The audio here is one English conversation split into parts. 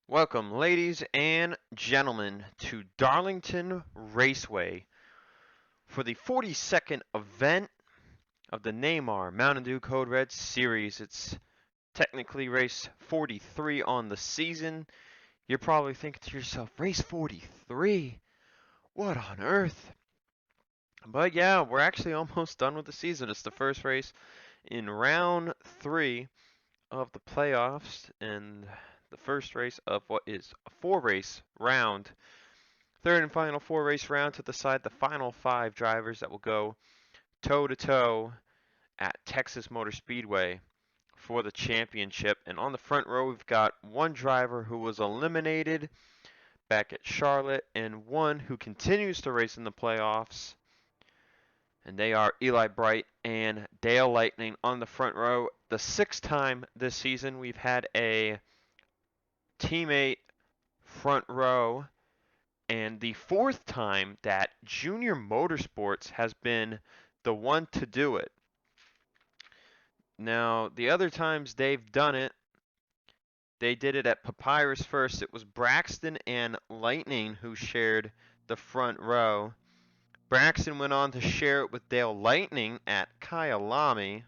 Welcome, ladies and gentlemen, to Darlington Raceway for the 42nd event of the NAMAR Mountain Dew Code Red Series. It's technically race 43 on the season. You're probably thinking to yourself, race 43? What on earth? But yeah, we're actually almost done with the season. It's the first race in round 3 of the playoffs and the first race of what is a 4-race round. Third and final 4-race round to decide the final 5 drivers that will go toe-to-toe at Texas Motor Speedway for the championship. And on the front row, we've got one driver who was eliminated back at Charlotte and one who continues to race in the playoffs. And they are Eli Bright and Dale Lightning on the front row. The 6th time this season we've had a teammate front row, and the 4th time that Junior Motorsports has been the one to do it. Now, the other times they've done it, they did it at Papyrus first. It was Braxton and Lightning who shared the front row. Braxton went on to share it with Dale Lightning at Kyalami.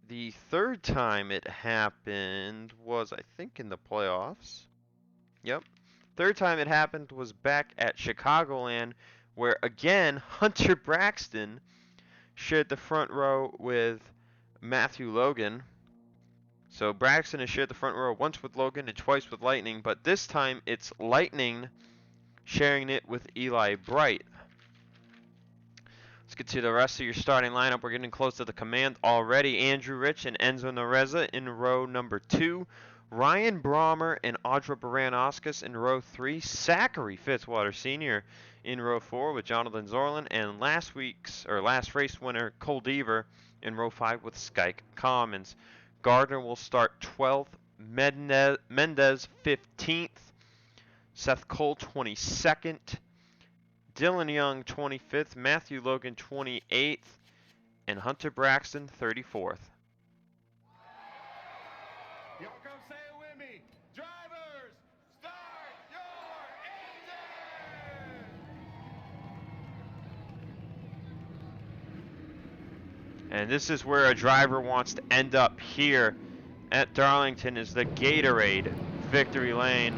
The 3rd time it happened was, I think, in the playoffs. Yep. 3rd time it happened was back at Chicagoland, where again Hunter Braxton shared the front row with Matthew Logan. So Braxton has shared the front row once with Logan and twice with Lightning, but this time it's Lightning sharing it with Eli Bright. Let's get to the rest of your starting lineup. We're getting close to the command already. Andrew Rich and Enzo Nareza in row number 2. Ryan Brommer and Audra Baran-Oscus in row 3. Zachary Fitzwater Sr. in row 4 with Jonathan Zorlin. And last race winner Cole Deaver in row 5 with Skyke Commons. Gardner will start 12th. Mendez 15th. Seth Cole 22nd. Dylan Young 25th. Matthew Logan 28th. And Hunter Braxton 34th. And this is where a driver wants to end up here at Darlington, is the Gatorade victory lane.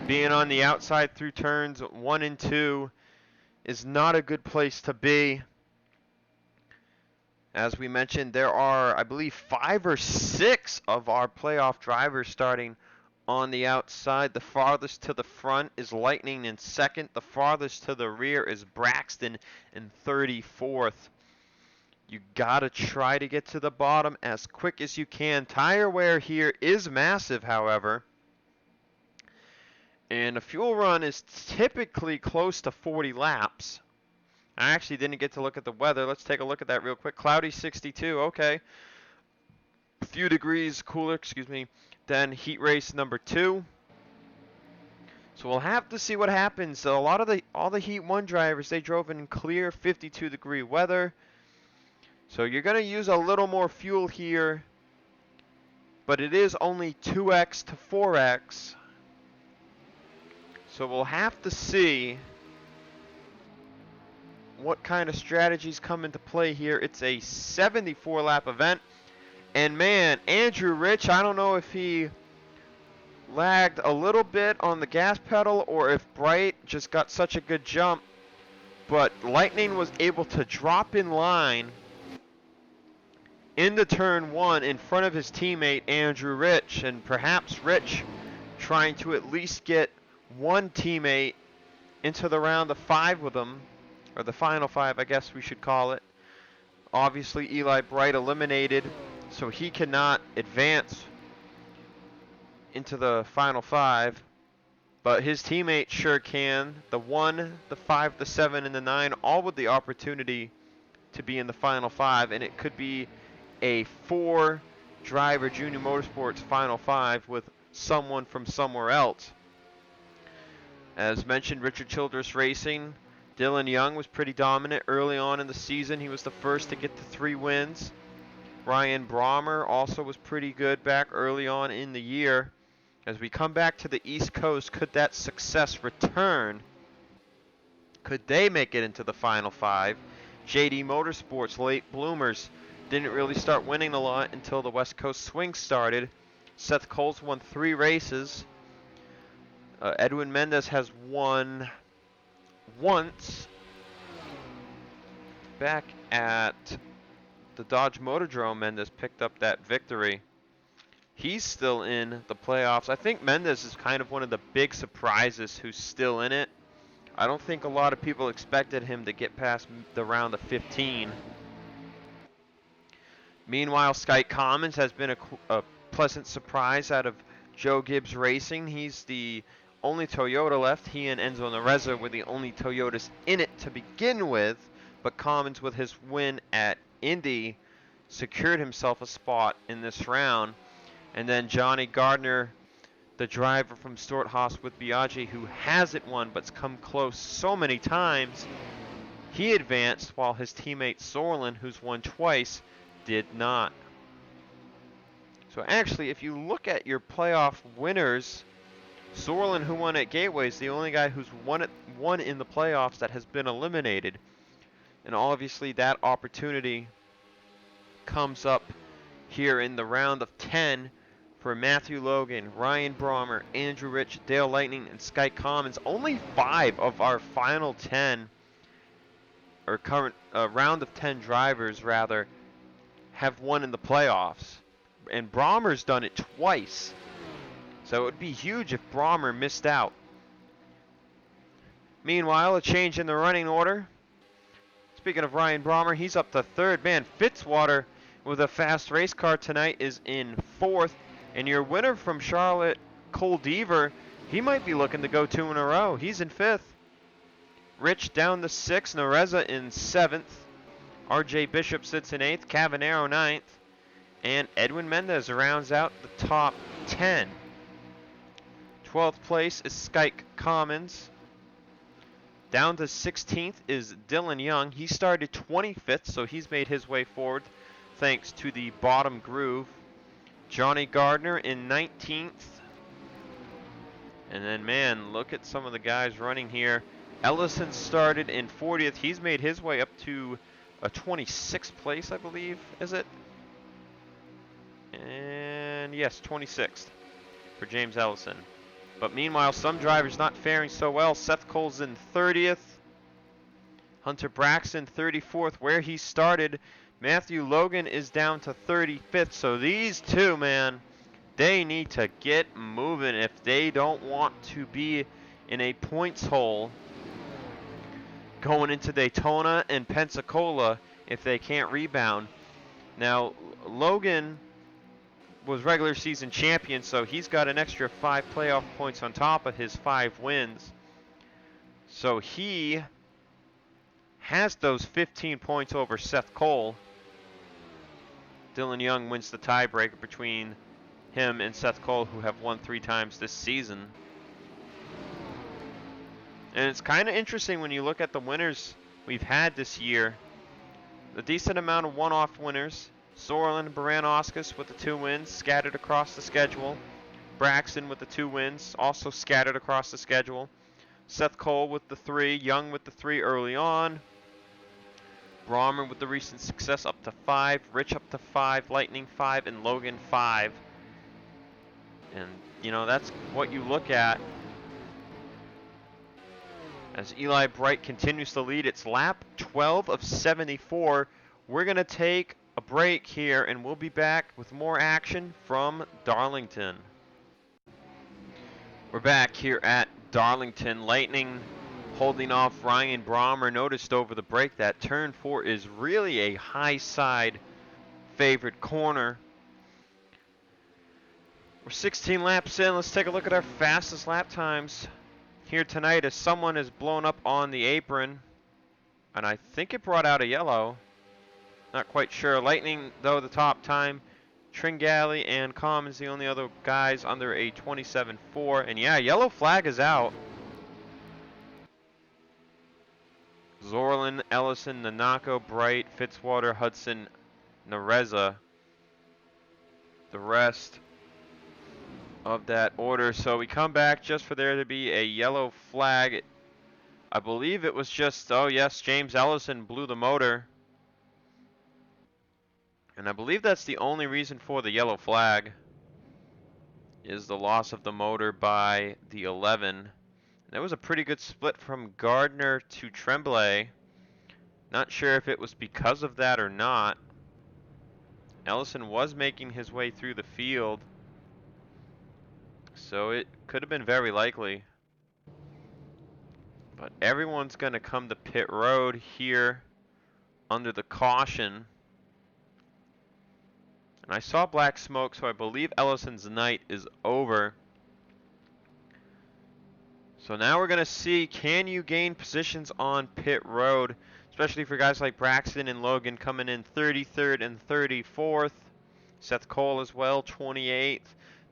Being on the outside through turns 1 and 2 is not a good place to be. As we mentioned, there are, I believe, 5 or 6 of our playoff drivers starting on the outside. The farthest to the front is Lightning in 2nd. The farthest to the rear is Braxton in 34th. You gotta try to get to the bottom as quick as you can. Tire wear here is massive, however. And a fuel run is typically close to 40 laps. I actually didn't get to look at the weather. Let's take a look at that real quick. Cloudy 62, okay. A few degrees cooler, than heat race number 2. So we'll have to see what happens. So all the Heat 1 drivers, they drove in clear 52-degree weather. So you're going to use a little more fuel here, but it is only 2x to 4x. So we'll have to see what kind of strategies come into play here. It's a 74-lap event. And man, Andrew Rich, I don't know if he lagged a little bit on the gas pedal or if Bright just got such a good jump. But Lightning was able to drop in line into turn 1 in front of his teammate Andrew Rich. And perhaps Rich trying to at least get one teammate into the round of 5 with him. Or the final 5, I guess we should call it. Obviously, Eli Bright eliminated, so he cannot advance into the final 5. But his teammates sure can. The 1, the 5, the 7, and the 9, all with the opportunity to be in the final 5. And it could be a 4-driver Junior Motorsports final 5 with someone from somewhere else. As mentioned, Richard Childress Racing Dylan Young was pretty dominant early on in the season. He was the first to get the 3 wins. Ryan Brommer also was pretty good back early on in the year. As we come back to the East Coast, could that success return? Could they make it into the Final 5? JD Motorsports, late bloomers, didn't really start winning a lot until the West Coast swing started. Seth Coles won 3 races. Edwin Mendez has won once back at the Dodge Motordrome. Mendez picked up that victory. He's still in the playoffs. I think Mendez is kind of one of the big surprises who's still in it. I don't think a lot of people expected him to get past the round of 15. Meanwhile, Sky Commons has been a pleasant surprise out of Joe Gibbs Racing. He's the only Toyota left. He and Enzo Nareza were the only Toyotas in it to begin with, but Commons, with his win at Indy, secured himself a spot in this round. And then Johnny Gardner, the driver from Stewart Haas with Biaggi, who hasn't won but's come close so many times, he advanced, while his teammate Sorlin, who's won twice, did not. So actually, if you look at your playoff winners, Sorlin, who won at Gateway, is the only guy who's won in the playoffs that has been eliminated. And obviously that opportunity comes up here in the round of 10 for Matthew Logan, Ryan Brommer, Andrew Rich, Dale Lightning, and Sky Commons. Only 5 of our final 10, or current round of 10 drivers rather, have won in the playoffs. And Brommer's done it twice. So it would be huge if Brommer missed out. Meanwhile, a change in the running order. Speaking of Ryan Brommer, he's up to 3rd. Man, Fitzwater with a fast race car tonight is in 4th. And your winner from Charlotte, Cole Deaver, he might be looking to go 2 in a row. He's in 5th. Rich down to 6th. Nareza in 7th. RJ Bishop sits in 8th. Cavanero 9th. And Edwin Mendez rounds out the top 10. 12th place is Skyke Commons. Down to 16th is Dylan Young. He started 25th, so he's made his way forward thanks to the bottom groove. Johnny Gardner in 19th. And then, man, look at some of the guys running here. Ellison started in 40th. He's made his way up to a 26th place, I believe, is it? And yes, 26th for James Ellison. But meanwhile, some drivers not faring so well. Seth Cole's in 30th. Hunter Braxton 34th, where he started. Matthew Logan is down to 35th. So these two, man, they need to get moving if they don't want to be in a points hole going into Daytona and Pensacola if they can't rebound. Now, Logan was regular season champion, so he's got an extra 5 playoff points on top of his 5 wins. So he has those 15 points over Seth Cole. Dylan Young wins the tiebreaker between him and Seth Cole, who have won 3 times this season. And it's kind of interesting when you look at the winners we've had this year. A decent amount of one-off winners. Sorlin and Baran-Oscus with the 2 wins scattered across the schedule. Braxton with the 2 wins also scattered across the schedule. Seth Cole with the 3, Young with the 3 early on. Brommer with the recent success up to 5, Rich up to 5, Lightning 5, and Logan 5. And, you know, that's what you look at as Eli Bright continues to lead. It's lap 12 of 74. We're going to take a break here, and we'll be back with more action from Darlington. We're back here at Darlington. Lightning holding off Ryan Brommer. Noticed over the break that turn 4 is really a high side favored corner. We're 16 laps in. Let's take a look at our fastest lap times here tonight as someone is blown up on the apron, and I think it brought out a yellow. Not quite sure. Lightning, though, the top time. Tringali and Commons, the only other guys under a 27.4. And yeah, yellow flag is out. Zorlin, Ellison, Nanako, Bright, Fitzwater, Hudson, Nareza. The rest of that order. So we come back just for there to be a yellow flag. I believe it was just, oh yes, James Ellison blew the motor. And I believe that's the only reason for the yellow flag, is the loss of the motor by the 11. That was a pretty good split from Gardner to Tremblay. Not sure if it was because of that or not. Ellison was making his way through the field, so it could have been very likely. But everyone's going to come to pit road here under the caution. And I saw black smoke, so I believe Ellison's night is over. So now we're going to see, can you gain positions on pit road, especially for guys like Braxton and Logan coming in 33rd and 34th. Seth Cole as well, 28th.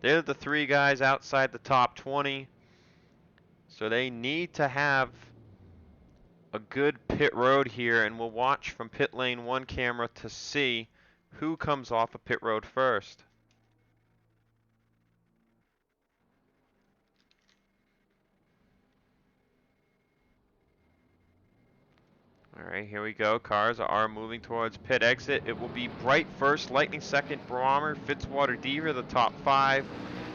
They're the three guys outside the top 20. So they need to have a good pit road here, and we'll watch from pit lane 1 camera to see who comes off of pit road first. Alright, here we go. Cars are moving towards pit exit. It will be Bright first, Lightning second, Brommer, Fitzwater, Deaver, the top 5.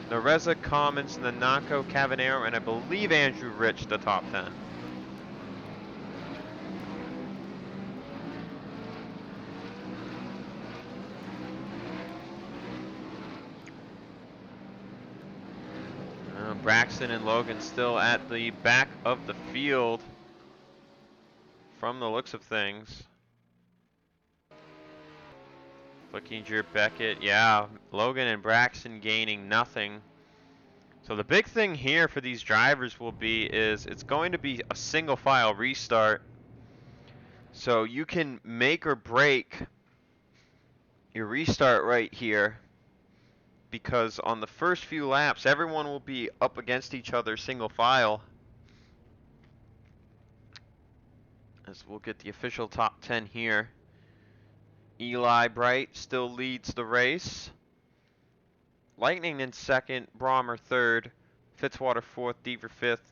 Nareza, Commons, Nanako, Cavanero, and I believe Andrew Rich, the top 10. Braxton and Logan still at the back of the field from the looks of things. Flickinger, Beckett, yeah, Logan and Braxton gaining nothing. So the big thing here for these drivers will be is it's going to be a single file restart. So you can make or break your restart right here, because on the first few laps everyone will be up against each other single file. As we'll get the official top 10 here. Eli Bright still leads the race. Lightning in second, Brommer third, Fitzwater fourth, Deaver fifth,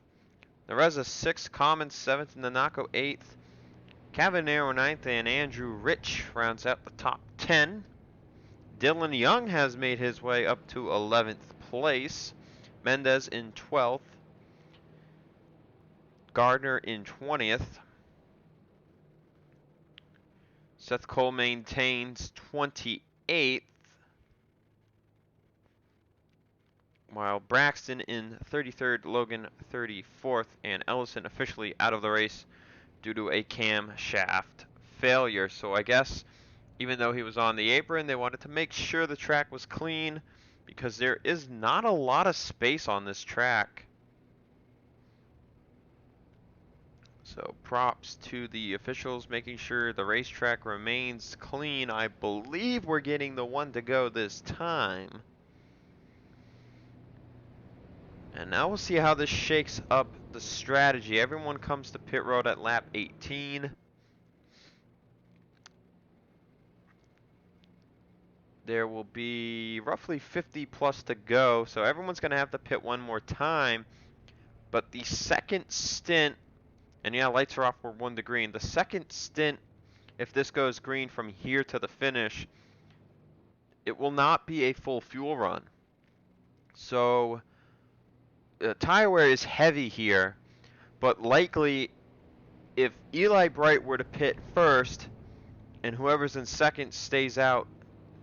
Nareza sixth, Commons seventh, Nanako eighth, Cavanero ninth, and Andrew Rich rounds out the top 10. Dylan Young has made his way up to 11th place. Mendez in 12th. Gardner in 20th. Seth Cole maintains 28th. While Braxton in 33rd, Logan 34th, and Ellison officially out of the race due to a camshaft failure. So I guess even though he was on the apron, they wanted to make sure the track was clean, because there is not a lot of space on this track. So props to the officials making sure the racetrack remains clean. I believe we're getting the one to go this time. And now we'll see how this shakes up the strategy. Everyone comes to pit road at lap 18. There will be roughly 50 plus to go, so everyone's going to have to pit one more time. But the second stint, and yeah, lights are off, we're 1 to green. The second stint, if this goes green from here to the finish, it will not be a full fuel run. So tire wear is heavy here, but likely if Eli Bright were to pit first and whoever's in second stays out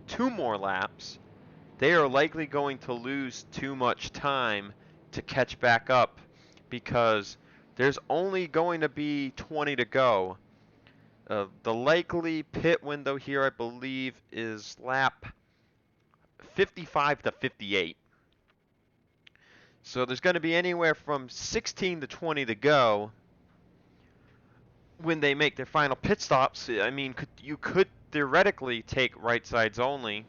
2 more laps, they are likely going to lose too much time to catch back up, because there's only going to be 20 to go. The likely pit window here, I believe, is lap 55 to 58. So there's going to be anywhere from 16 to 20 to go when they make their final pit stops. I mean, you could theoretically take right sides only,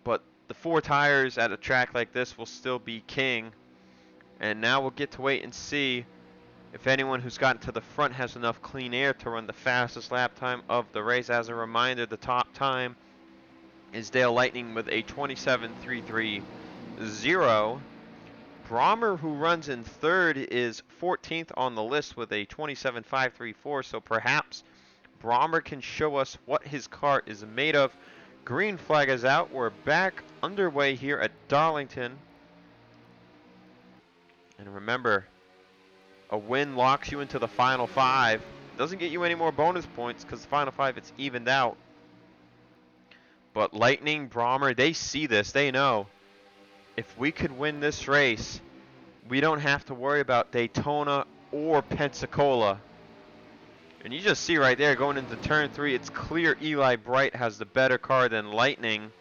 but the 4 tires at a track like this will still be king. And now we'll get to wait and see if anyone who's gotten to the front has enough clean air to run the fastest lap time of the race. As a reminder, the top time is Dale Lightning with a 27.330. Brommer, who runs in third, is 14th on the list with a 27.534, so perhaps Brommer can show us what his car is made of. Green flag is out. We're back underway here at Darlington. And remember, a win locks you into the final 5. Doesn't get you any more bonus points because the final 5, it's evened out. But Lightning, Brommer, they see this. They know if we could win this race, we don't have to worry about Daytona or Pensacola. And you just see right there going into turn 3, it's clear Eli Bright has the better car than Lightning.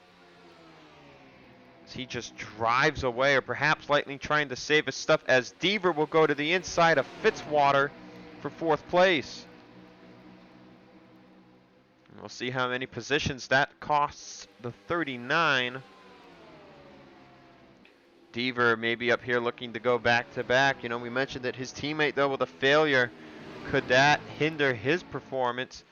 As he just drives away, or perhaps Lightning trying to save his stuff, as Deaver will go to the inside of Fitzwater for 4th place. And we'll see how many positions that costs the 39. Deaver maybe up here looking to go back-to-back. You know, we mentioned that his teammate, though, with a failure, could that hinder his performance?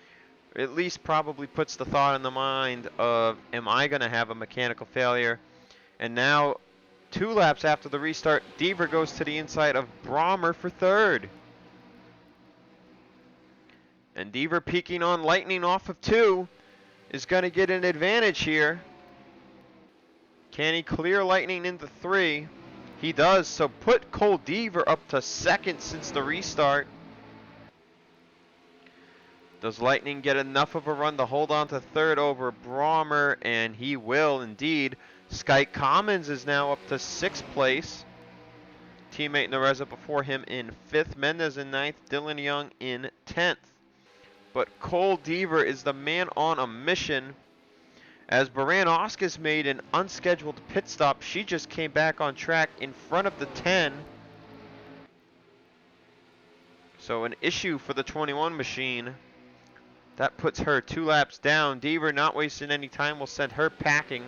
Or at least probably puts the thought in the mind of, am I going to have a mechanical failure? And now, 2 laps after the restart, Deaver goes to the inside of Brommer for 3rd. And Deaver peeking on Lightning off of 2 is going to get an advantage here. Can he clear Lightning into 3? He does, so put Cole Deaver up to 2nd since the restart. Does Lightning get enough of a run to hold on to 3rd over Brommer? And he will indeed. Skyke Commons is now up to 6th place. Teammate Nareza before him in 5th. Mendez in 9th. Dylan Young in 10th. But Cole Deaver is the man on a mission. As Baran Oscas made an unscheduled pit stop, she just came back on track in front of the 10. So an issue for the 21 machine. That puts her 2 laps down. Deaver, not wasting any time, will send her packing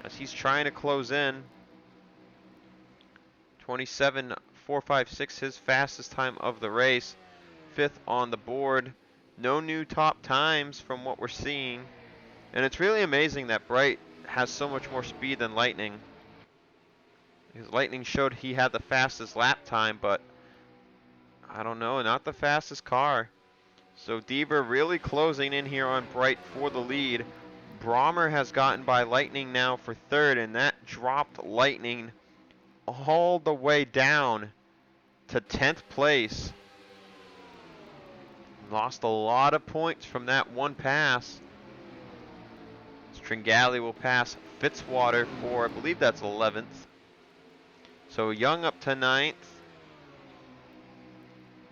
as he's trying to close in. 27.456, his fastest time of the race. 5th on the board. No new top times from what we're seeing. And it's really amazing that Bright has so much more speed than Lightning. Because Lightning showed he had the fastest lap time, but I don't know, not the fastest car. So Deaver really closing in here on Bright for the lead. Brommer has gotten by Lightning now for 3rd, and that dropped Lightning all the way down to 10th place. Lost a lot of points from that one pass. Tringali will pass Fitzwater for, I believe that's 11th. So Young up to 9th.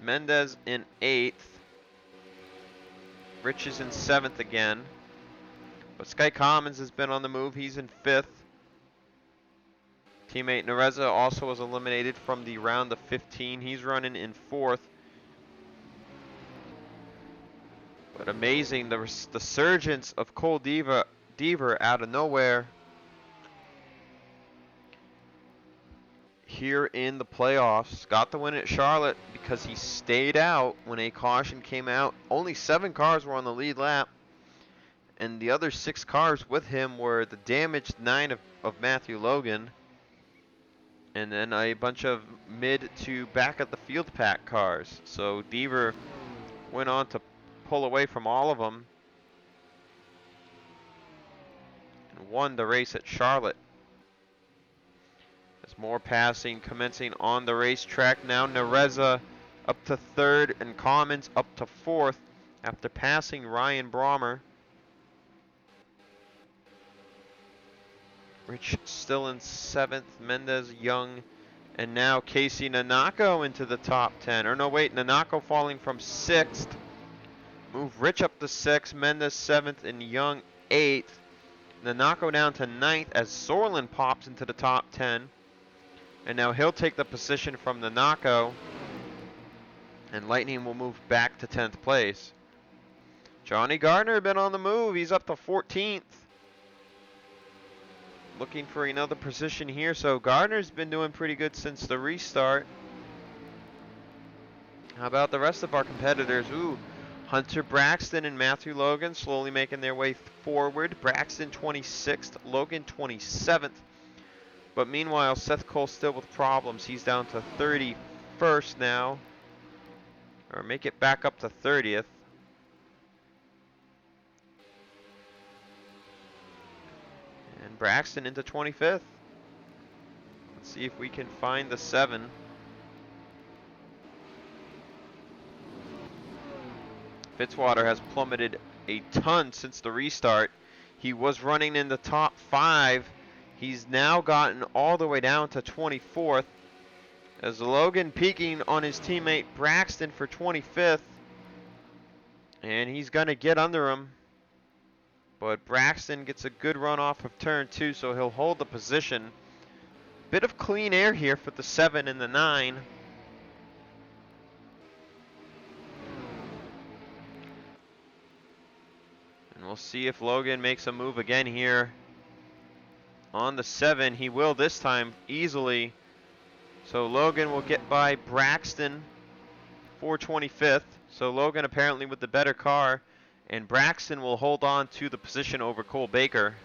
Mendez in 8th. Rich is in 7th again. But Sky Commons has been on the move. He's in 5th. Teammate Nareza also was eliminated from the round of 15. He's running in 4th. But amazing, the resurgence of Cole Deaver out of nowhere here in the playoffs. Got the win at Charlotte because he stayed out when a caution came out. Only 7 cars were on the lead lap, and the other 6 cars with him were the damaged 9 of Matthew Logan, and then a bunch of mid to back at the field pack cars. So Deaver went on to pull away from all of them and won the race at Charlotte. There's more passing commencing on the racetrack now. Nareza up to 3rd and Commons up to 4th after passing Ryan Brommer. Rich still in 7th, Mendez, Young, and now Casey Nanako into the top 10. Or no, wait, Nanako falling from 6th. Move Rich up to 6th, Mendez 7th, and Young 8th. Nanako down to 9th as Sorlin pops into the top 10. And now he'll take the position from Nanako. And Lightning will move back to 10th place. Johnny Gardner been on the move. He's up to 14th. Looking for another position here. So Gardner's been doing pretty good since the restart. How about the rest of our competitors? Ooh, Hunter Braxton and Matthew Logan slowly making their way forward. Braxton 26th, Logan 27th. But meanwhile, Seth Cole still with problems. He's down to 31st now. Or make it back up to 30th. And Braxton into 25th. Let's see if we can find the 7. Fitzwater has plummeted a ton since the restart. He was running in the top 5. He's now gotten all the way down to 24th. As Logan peaking on his teammate Braxton for 25th. And he's going to get under him. But Braxton gets a good run off of turn 2, so he'll hold the position. Bit of clean air here for the 7 and the 9. And we'll see if Logan makes a move again here. On the 7, he will this time easily. So Logan will get by Braxton for 25th. So Logan apparently with the better car. And Braxton will hold on to the position over Cole Baker.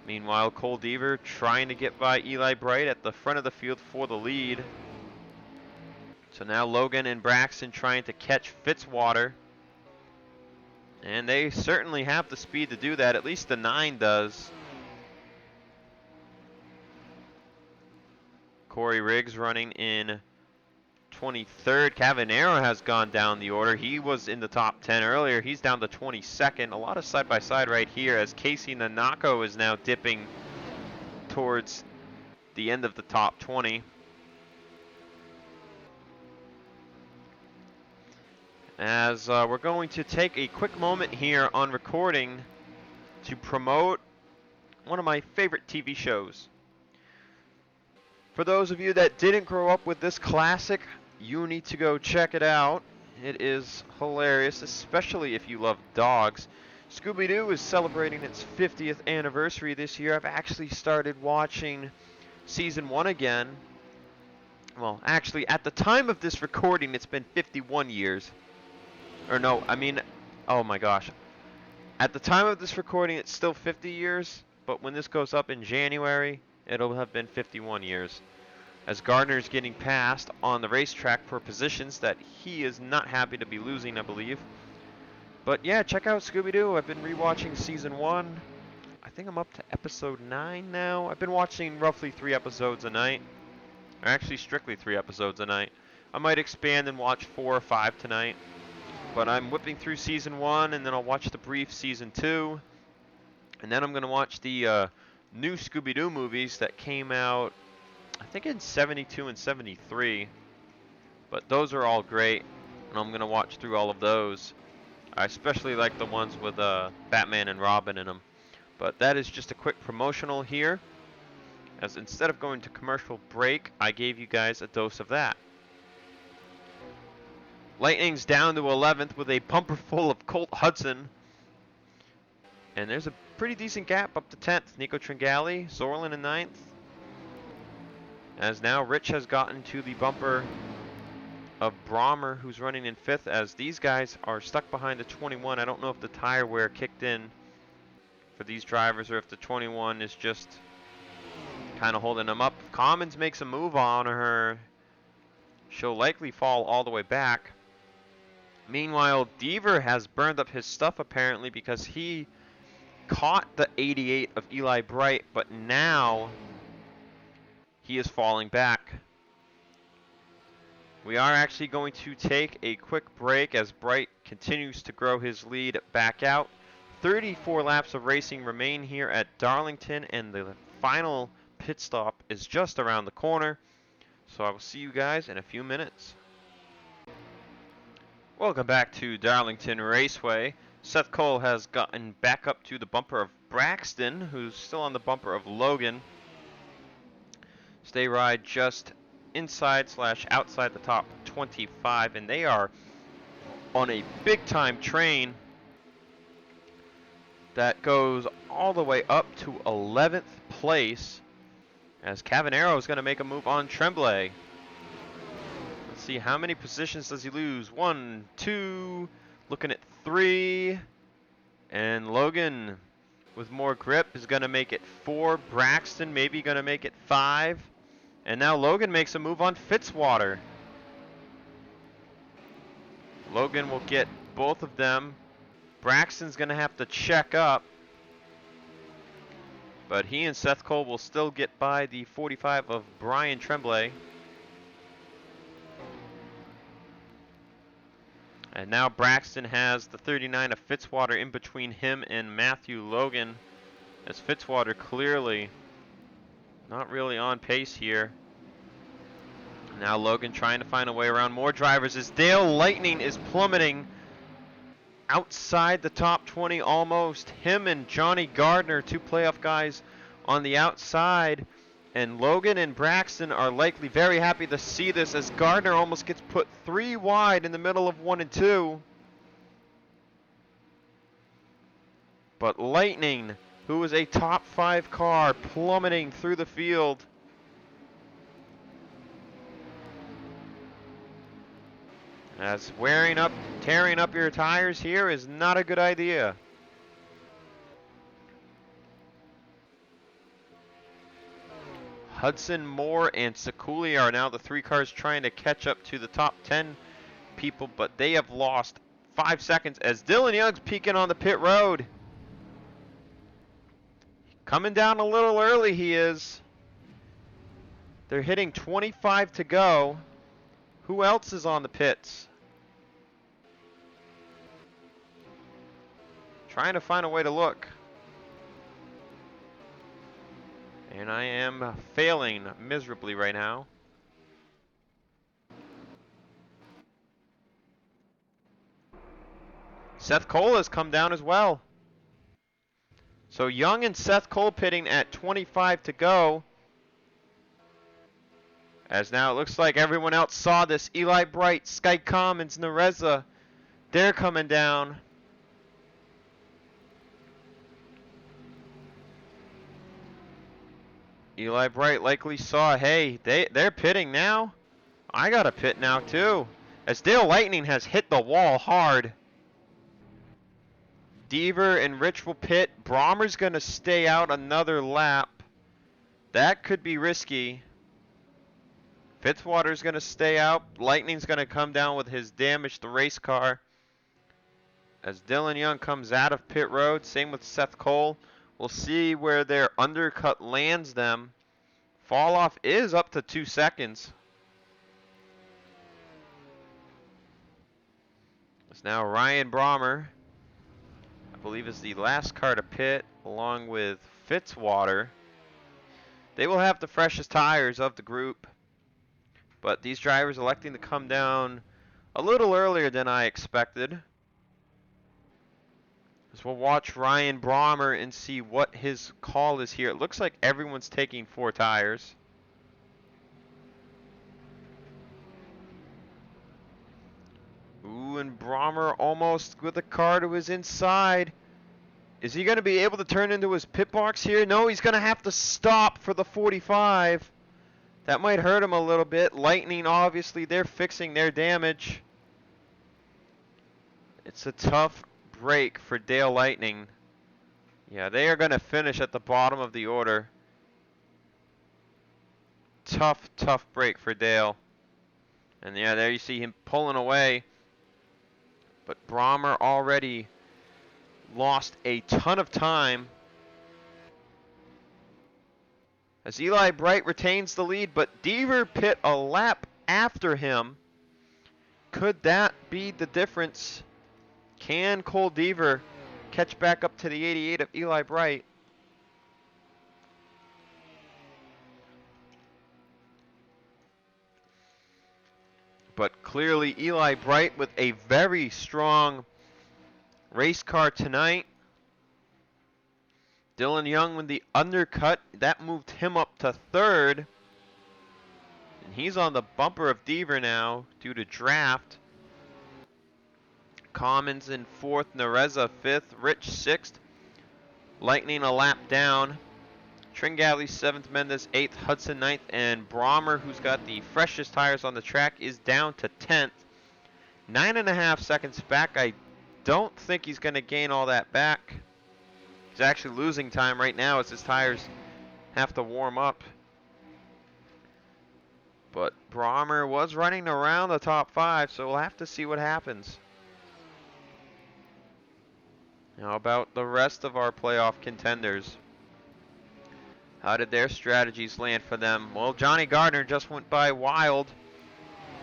Meanwhile, Cole Deaver trying to get by Eli Bright at the front of the field for the lead. So now Logan and Braxton trying to catch Fitzwater. And they certainly have the speed to do that. At least the 9 does. Corey Riggs running in 23rd. Cavanero has gone down the order. He was in the top 10 earlier. He's down to 22nd. A lot of side-by-side right here as Casey Nanako is now dipping towards the end of the top 20. As we're going to take a quick moment here on recording to promote one of my favorite TV shows. For those of you that didn't grow up with this classic, you need to go check it out. It is hilarious, especially if you love dogs. Scooby-Doo is celebrating its 50th anniversary this year. I've actually started watching season 1 again. Well, actually, at the time of this recording, it's been 51 years. Or no, I mean, oh my gosh. At the time of this recording, it's still 50 years, but when this goes up in January, it'll have been 51 years. As Gardner's getting passed on the racetrack for positions that he is not happy to be losing, I believe. But yeah, check out Scooby-Doo. I've been rewatching season 1. I think I'm up to episode 9 now. I've been watching roughly 3 episodes a night. Or actually, strictly 3 episodes a night. I might expand and watch 4 or 5 tonight. But I'm whipping through season 1, and then I'll watch the brief season 2. And then I'm going to watch the new Scooby-Doo movies that came out, I think in 72 and 73. But those are all great, and I'm going to watch through all of those. I especially like the ones with Batman and Robin in them. But that is just a quick promotional here. As instead of going to commercial break, I gave you guys a dose of that. Lightning's down to 11th with a bumper full of Colt Hudson. And there's a pretty decent gap up to 10th. Nico Tringali, Zorlin in 9th. As now Rich has gotten to the bumper of Brommer, who's running in 5th, as these guys are stuck behind the 21. I don't know if the tire wear kicked in for these drivers or if the 21 is just kind of holding them up. If Commons makes a move on her, she'll likely fall all the way back. Meanwhile, Deaver has burned up his stuff apparently because he caught the 88 of Eli Bright, but now he is falling back. We are actually going to take a quick break as Bright continues to grow his lead back out. 34 laps of racing remain here at Darlington, and the final pit stop is just around the corner. So I will see you guys in a few minutes. Welcome back to Darlington Raceway. Seth Cole has gotten back up to the bumper of Braxton, who's still on the bumper of Logan. Stay ride just inside/outside the top 25, and they are on a big time train that goes all the way up to 11th place as Cavanero is going to make a move on Tremblay. Let's see, how many positions does he lose? 1, 2, looking at 3. And Logan, with more grip, is going to make it 4. Braxton maybe going to make it 5. And now Logan makes a move on Fitzwater. Logan will get both of them. Braxton's going to have to check up. But he and Seth Cole will still get by the 45 of Brian Tremblay. And now Braxton has the 39 of Fitzwater in between him and Matthew Logan, as Fitzwater clearly not really on pace here. Now Logan trying to find a way around more drivers as Dale Lightning is plummeting outside the top 20 almost. Him and Johnny Gardner, 2 playoff guys on the outside. And Logan and Braxton are likely very happy to see this, as Gardner almost gets put 3 wide in the middle of 1 and 2. But Lightning, who is a top 5 car, plummeting through the field. As tearing up your tires here is not a good idea. Hudson, Moore, and Sekuli are now the 3 cars trying to catch up to the top 10 people, but they have lost 5 seconds as Dylan Young's peeking on the pit road. Coming down a little early, he is. They're hitting 25 to go. Who else is on the pits? Trying to find a way to look. And I am failing miserably right now. Seth Cole has come down as well. So Young and Seth Cole pitting at 25 to go. As now it looks like everyone else saw this. Eli Bright, Sky Commons, Nereza, they're coming down. Eli Bright likely saw, hey, they're pitting now. I got to pit now too. As Dale Lightning has hit the wall hard. Deaver and Rich will pit. Brommer's going to stay out another lap. That could be risky. Fitzwater's going to stay out. Lightning's going to come down with his damaged race car. As Dylan Young comes out of pit road, same with Seth Cole. We'll see where their undercut lands them. Fall off is up to 2 seconds. It's now Ryan Brommer, I believe, is the last car to pit, along with Fitzwater. They will have the freshest tires of the group, but these drivers electing to come down a little earlier than I expected. So we'll watch Ryan Brommer and see what his call is here. It looks like everyone's taking 4 tires. Ooh, and Brommer almost with a car to his inside. Is he going to be able to turn into his pit box here? No, he's going to have to stop for the 45. That might hurt him a little bit. Lightning, obviously, they're fixing their damage. It's a tough break for Dale Lightning. Yeah, they are going to finish at the bottom of the order. Tough break for Dale. And yeah, there you see him pulling away. But Brommer already lost a ton of time. As Eli Bright retains the lead, but Deaver pit a lap after him. Could that be the difference? Can Cole Deaver catch back up to the 88 of Eli Bright? But clearly Eli Bright with a very strong race car tonight. Dylan Young with the undercut, that moved him up to 3rd. And he's on the bumper of Deaver now due to draft. Commons in 4th, Nereza 5th, Rich 6th. Lightning a lap down. Tringali 7th, Mendez 8th, Hudson 9th, and Brommer, who's got the freshest tires on the track, is down to 10th. 9.5 seconds back. I don't think he's going to gain all that back. He's actually losing time right now as his tires have to warm up. But Brommer was running around the top 5, so we'll have to see what happens. How about the rest of our playoff contenders? How did their strategies land for them? Well, Johnny Gardner just went by Wild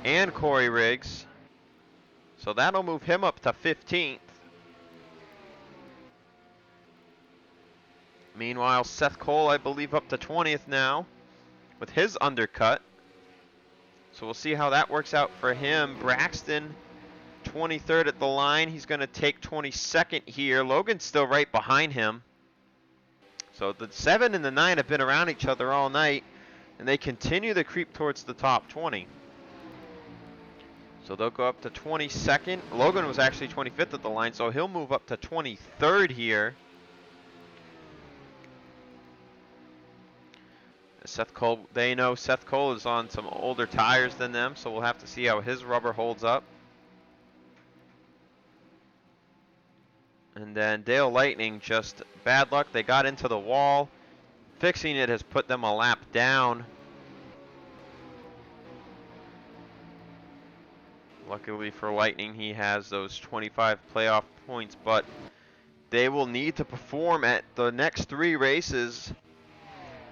and Corey Riggs, so that'll move him up to 15th. Meanwhile, Seth Cole, I believe, up to 20th now with his undercut. So we'll see how that works out for him. Braxton, 23rd at the line. He's going to take 22nd here. Logan's still right behind him. So the 7 and the 9 have been around each other all night, and they continue to creep towards the top 20. So they'll go up to 22nd. Logan was actually 25th at the line, so he'll move up to 23rd here. Seth Cole, they know Seth Cole is on some older tires than them, so we'll have to see how his rubber holds up. And then Dale Lightning, just bad luck. They got into the wall. Fixing it has put them a lap down. Luckily for Lightning, he has those 25 playoff points, but they will need to perform at the next 3 races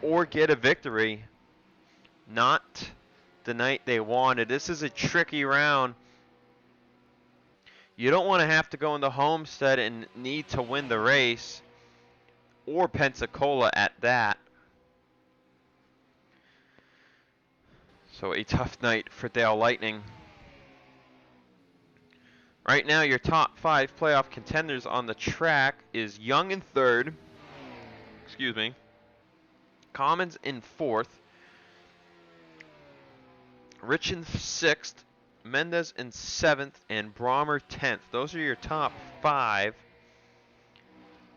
or get a victory. Not the night they wanted. This is a tricky round. You don't want to have to go into Homestead and need to win the race, or Pensacola at that. So a tough night for Dale Lightning. Right now, your top 5 playoff contenders on the track is Young in 3rd. Excuse me. Commons in 4th. Rich in 6th. Mendez in 7th. And Brommer 10th. Those are your top 5.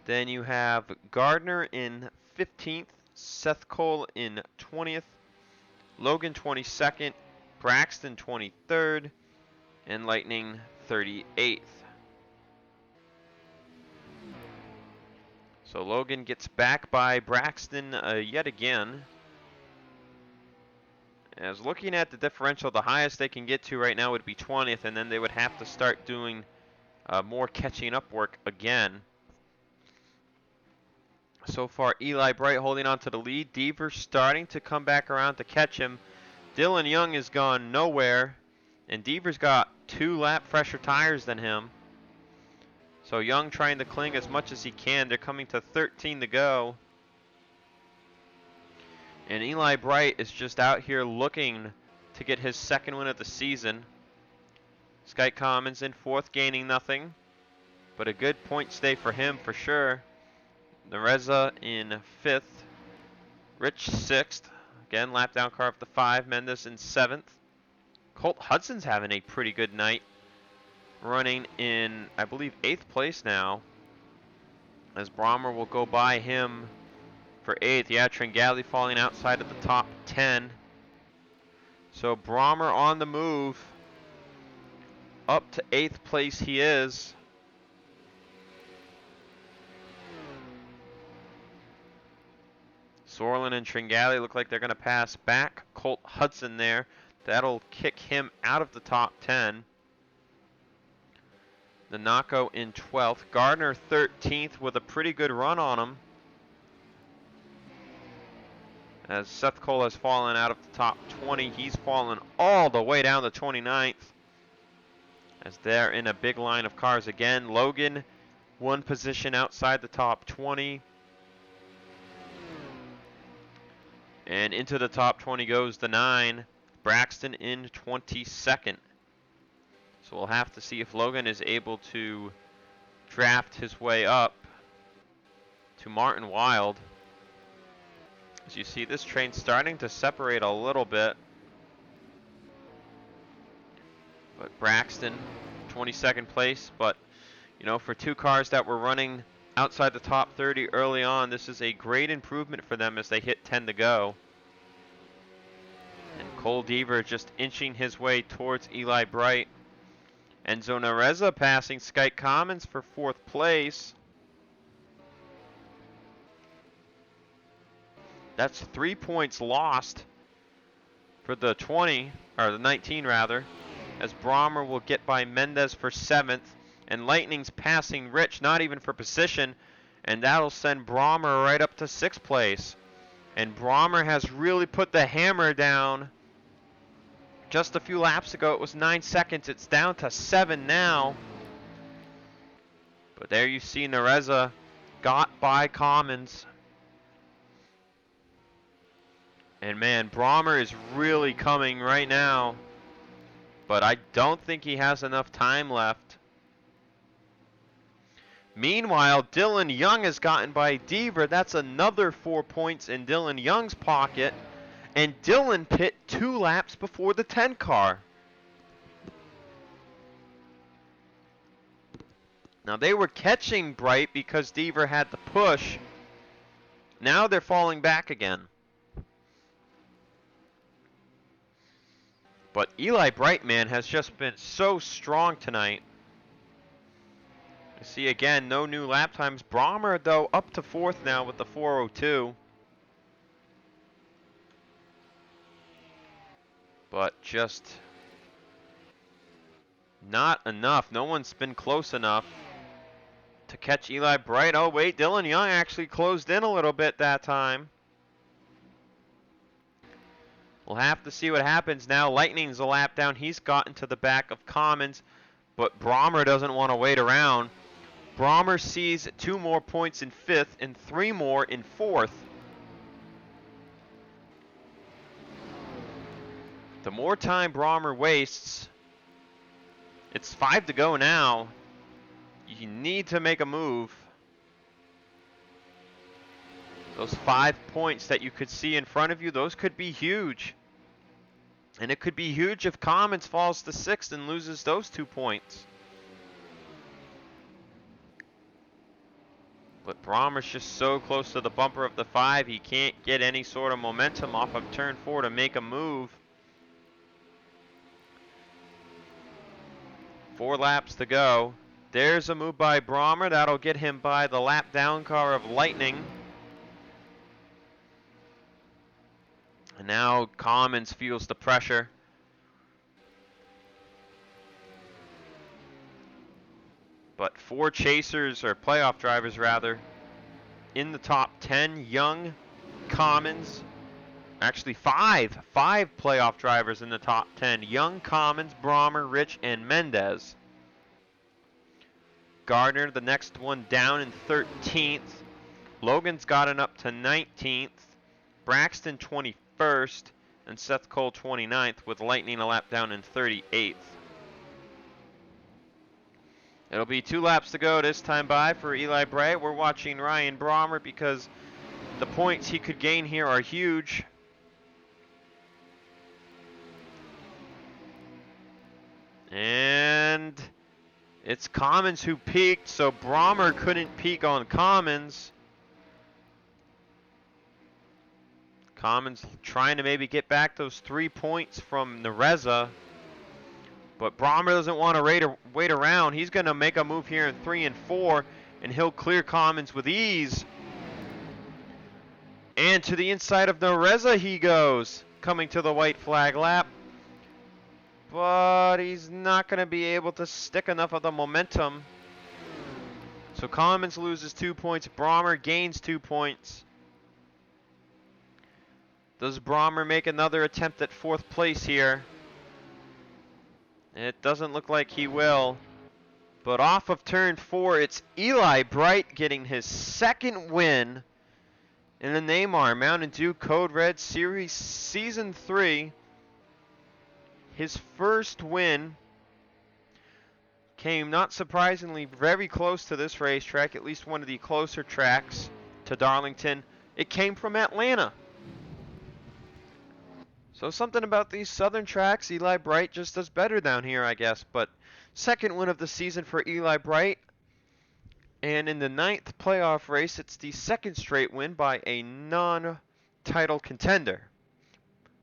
Then you have Gardner in 15th. Seth Cole in 20th. Logan 22nd. Braxton 23rd. And Lightning 38th. So Logan gets back by Braxton yet again. As looking at the differential, the highest they can get to right now would be 20th, and then they would have to start doing more catching up work again. So far, Eli Bright holding on to the lead. Deaver starting to come back around to catch him. Dylan Young has gone nowhere, and Deaver's got 2 lap fresher tires than him. So Young trying to cling as much as he can. They're coming to 13 to go. And Eli Bright is just out here looking to get his 2nd win of the season. Skype Commons in 4th, gaining nothing. But a good point stay for him for sure. Nereza in 5th. Rich 6th. Again, lap down car up to 5. Mendez in 7th. Colt Hudson's having a pretty good night. Running in, I believe, 8th place now. As Brommer will go by him for 8th. Yeah, Tringali falling outside of the top 10. So Brommer on the move. Up to 8th place he is. Sorlin and Tringali look like they're going to pass back Colt Hudson there. That'll kick him out of the top 10. Nanako in 12th. Gardner 13th with a pretty good run on him. As Seth Cole has fallen out of the top 20, he's fallen all the way down to 29th. As they're in a big line of cars again. Logan, 1 position outside the top 20. And into the top 20 goes the 9. Braxton in 22nd. So we'll have to see if Logan is able to draft his way up to Martin Wild. As you see, this train starting to separate a little bit. But Braxton, 22nd place. But, you know, for 2 cars that were running outside the top 30 early on. This is a great improvement for them as they hit 10 to go. And Cole Deaver just inching his way towards Eli Bright. Enzo Nareza passing Skype Commons for 4th place. That's 3 points lost for the 20, or the 19 rather, as Brommer will get by Mendez for 7th, and Lightning's passing Rich, not even for position, and that'll send Brommer right up to 6th place. And Brommer has really put the hammer down. Just a few laps ago it was 9 seconds, it's down to 7 now. But there you see Nareza got by Commons. And man, Brommer is really coming right now. But I don't think he has enough time left. Meanwhile, Dylan Young has gotten by Deaver. That's another 4 points in Dylan Young's pocket. And Dylan pit 2 laps before the 10 car. Now they were catching Bright because Deaver had the push. Now they're falling back again. But Eli Bright, man, has just been so strong tonight. You see again, no new lap times. Brommer, though, up to 4th now with the 4:02. But just not enough. No one's been close enough to catch Eli Bright. Oh, wait, Dylan Young actually closed in a little bit that time. We'll have to see what happens now. Lightning's a lap down. He's gotten to the back of Commons, but Brommer doesn't want to wait around. Brommer sees 2 more points in 5th and 3 more in 4th. The more time Brommer wastes, it's 5 to go now. You need to make a move. Those 5 points that you could see in front of you, those could be huge. And it could be huge if Commons falls to 6th and loses those 2 points. But Brommer's just so close to the bumper of the 5, he can't get any sort of momentum off of turn 4 to make a move. 4 laps to go. There's a move by Brommer. That'll get him by the lap down car of Lightning. And now Commons feels the pressure. But 4 chasers, or playoff drivers rather, in the top 10. Young, Commons, actually 5 playoff drivers in the top 10. Young, Commons, Brommer, Rich, and Mendez. Gardner, the next one down in 13th. Logan's gotten up to 19th. Braxton 21st. And Seth Cole 29th, with Lightning a lap down in 38th. It'll be 2 laps to go this time by for Eli Bright. We're watching Ryan Brommer because the points he could gain here are huge. And it's Commons who peaked, so Brommer couldn't peak on Commons. Commons trying to maybe get back those 3 points from Nareza. But Brommer doesn't want to wait around. He's going to make a move here in 3 and 4, and he'll clear Commons with ease. And to the inside of Nareza he goes, coming to the white flag lap. But he's not going to be able to stick enough of the momentum. So Commons loses 2 points. Brommer gains 2 points. Does Brommer make another attempt at 4th place here? It doesn't look like he will. But off of turn 4, it's Eli Bright getting his 2nd win in the NAMAR Mountain Dew Code Red Series Season 3. His first win came, not surprisingly, very close to this racetrack, at least one of the closer tracks to Darlington. It came from Atlanta. So something about these southern tracks, Eli Bright just does better down here, I guess. But 2nd win of the season for Eli Bright. And in the 9th playoff race, it's the second straight win by a non-title contender,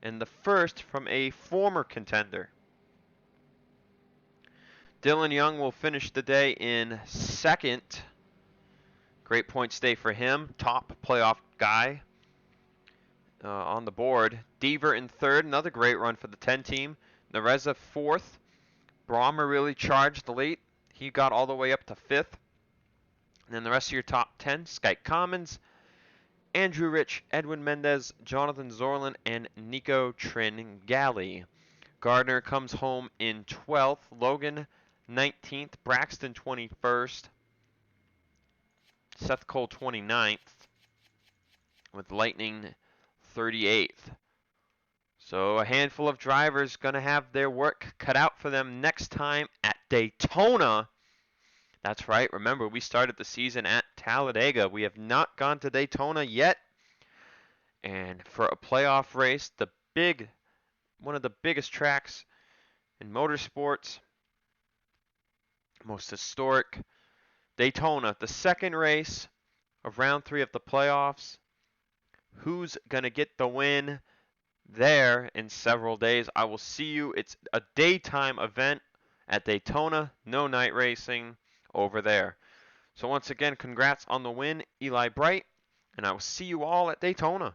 and the first from a former contender. Dylan Young will finish the day in second. Great points day for him. Top playoff guy on the board. Deaver in third. Another great run for the 10 team. Nareza fourth. Brahmer really charged late. He got all the way up to fifth. And then the rest of your top 10. Skype Commons, Andrew Rich, Edwin Mendez, Jonathan Zorlin, and Nico Tringali. Gardner comes home in 12th. Logan 19th. Braxton 21st. Seth Cole 29th. With Lightning 38th. So a handful of drivers going to have their work cut out for them next time at Daytona. That's right. Remember, we started the season at Talladega. We have not gone to Daytona yet. And for a playoff race, one of the biggest tracks in motorsports, most historic, Daytona, the second race of round 3 of the playoffs. Who's going to get the win there in several days? I will see you. It's a daytime event at Daytona. No night racing over there. So once again, congrats on the win, Eli Bright, and I will see you all at Daytona.